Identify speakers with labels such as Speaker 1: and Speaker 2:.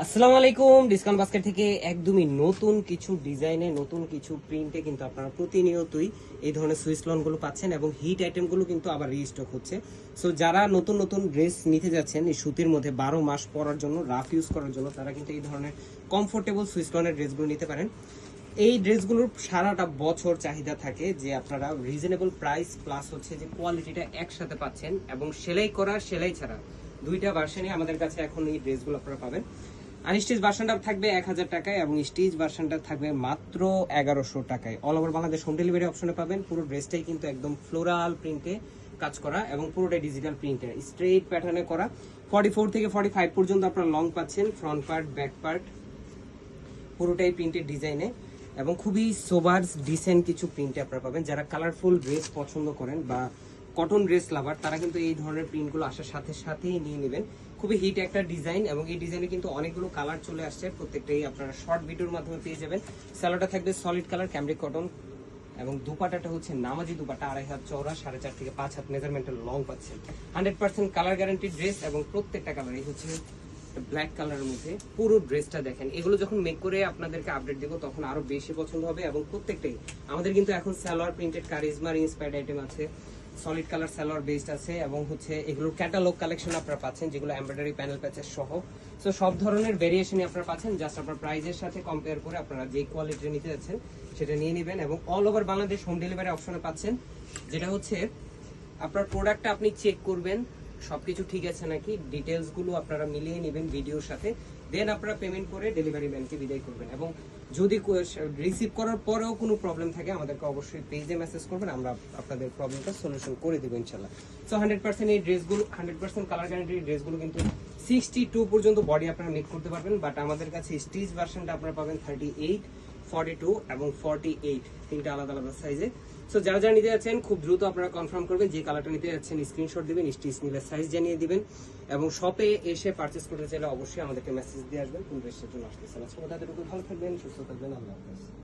Speaker 1: আসসালামু আলাইকুম। Discount basket থেকে একদমই নতুন কিছু ডিজাইনে নতুন কিছু প্রিন্টে কিন্তু আপনারা প্রতিনিয়তই এই ধরনের সুইস লনগুলো পাচ্ছেন এবং হিট আইটেমগুলো কিন্তু আবার রিস্টক হচ্ছে। সো যারা নতুন নতুন ড্রেস নিতে যাচ্ছেন এই সুতির মধ্যে 12 মাস পরার জন্য, রাফ ইউজ করার জন্য, তারা কিন্তু এই ধরনের কমফোর্টেবল সুইস লনের ড্রেসগুলো নিতে পারেন। এই ড্রেসগুলোর সারাটা বছর চাহিদা থাকে যে আপনারা রিজনেবল প্রাইস প্লাস হচ্ছে যে কোয়ালিটিটা একসাথে পাচ্ছেন এবং সেলাই করা সেলাই ছাড়া দুইটা ভার্সনই আমাদের কাছে এখন এই ড্রেসগুলো আপনারা পাবেন। আনস্টিচ ভার্সনটা থাকবে 1000 টাকায় এবং স্টিচ ভার্সনটা থাকবে মাত্র 1100 টাকায়। All over Bangladesh home delivery অপশনে পাবেন। পুরো ড্রেসটাই কিন্তু একদম ফ্লোরাল প্রিন্টে কাজ করা এবং পুরোটাই ডিজিটাল প্রিন্টে স্ট্রেট প্যাটার্নে করা। 44 থেকে 45 পর্যন্ত আপনারা লং পাচ্ছেন, ফ্রন্ট পার্ট ব্যাক পার্ট পুরোটাই প্রিন্টেড ডিজাইনে এবং খুবই সোবার ডিসেন্ট কিছু প্রিন্টে আপনারা পাবেন। যারা কালারফুল ড্রেস পছন্দ করেন বা কটন ড্রেস লাভার তারা কিন্তু এই ধরনের প্রিন্টগুলো আসার সাথে সাথেই নিয়ে নেবেন। খুবই হিট একটা ডিজাইন এবং এই ডিজাইনে কিন্তু অনেকগুলো কালার চলে আসছে, প্রত্যেকটাই আপনারা শর্ট ভিডিওর মাধ্যমে পেয়ে যাবেন। স্যালোটা থাকবে সলিড কালার ক্যামব্রিক কটন এবং দুপাটাটা হচ্ছে নামাজি দুপাটা, 2.5 হাত চওড়া, 4.5 থেকে 5 হাত মেজারমেন্টাল লং পাচ্ছেন। 100% কালার গ্যারান্টি ড্রেস এবং প্রত্যেকটা কালার এই হচ্ছে ব্ল্যাক কালারের মধ্যে পুরো ড্রেসটা দেখেন। এগুলো যখন মেক করে আপনাদেরকে আপডেট দিব তখন আরো বেশি পছন্দ হবে এবং প্রত্যেকটাই আমাদের কিন্তু এখন সালোয়ার প্রিন্টেড কারিজমার ইন্সপায়ার্ড আইটেম আছে, সলিড কালার সালোয়ার বেসড আছে এবং হচ্ছে এগুলোর ক্যাটালগ কালেকশন আপনারা পাচ্ছেন যেগুলো এমব্রয়ডারি প্যানেল প্যাচেস সহ। সো সব ধরনের ভেরিয়েশনই আপনারা পাচ্ছেন, জাস্ট আপনার প্রাইজের সাথে কম্পেয়ার করে আপনারা যে কোয়ালিটি নিতে যাচ্ছেন সেটা নিয়ে নেবেন এবং all over Bangladesh home delivery অপশনে পাচ্ছেন, যেটা হচ্ছে আপনার প্রোডাক্টটা আপনি চেক করবেন সবকিছু ঠিক আছে নাকি, ডিটেলস গুলো আপনারা মিলিয়ে নেবেন ভিডিওর সাথে, দেন আপনারা পেমেন্ট করে ডেলিভারি ম্যানকে বিদায় করবেন। এবং যদি রিসিভ করার পরেও কোনো প্রবলেম থাকে আমাদেরকে অবশ্যই পেজে মেসেজ করবেন, আমরা আপনাদের প্রবলেমটা সলিউশন করে দেবো ইনশাল্লাহ। সো 100% এই ড্রেসগুলো 100% কালার গ্যারান্টি ড্রেসগুলো কিন্তু 62 পর্যন্ত বডি আপনারা মেক করতে পারবেন, বাট আমাদের কাছে স্টিচ ভার্সনটা আপনারা পাবেন 38, 42 এবং 48, তিনটা আলাদা আলাদা সাইজে। সো যারা যারা নিতে যাচ্ছেন খুব দ্রুত আপনারা কনফার্ম করবেন যে কালারটা নিতে যাচ্ছেন, স্ক্রিনশট দিবেন, স্টিচ নিলে সাইজ জানিয়ে দিবেন এবং শপে এসে পারচেস করতে চাইলে অবশ্যই আমাদেরকে মেসেজ দিয়ে আসবেন কোন ড্রেসের জন্য আসতেছেন। আজকে কথা এতটুকু, ভালো থাকবেন, সুস্থ থাকবেন, আল্লাহ হাফেজ।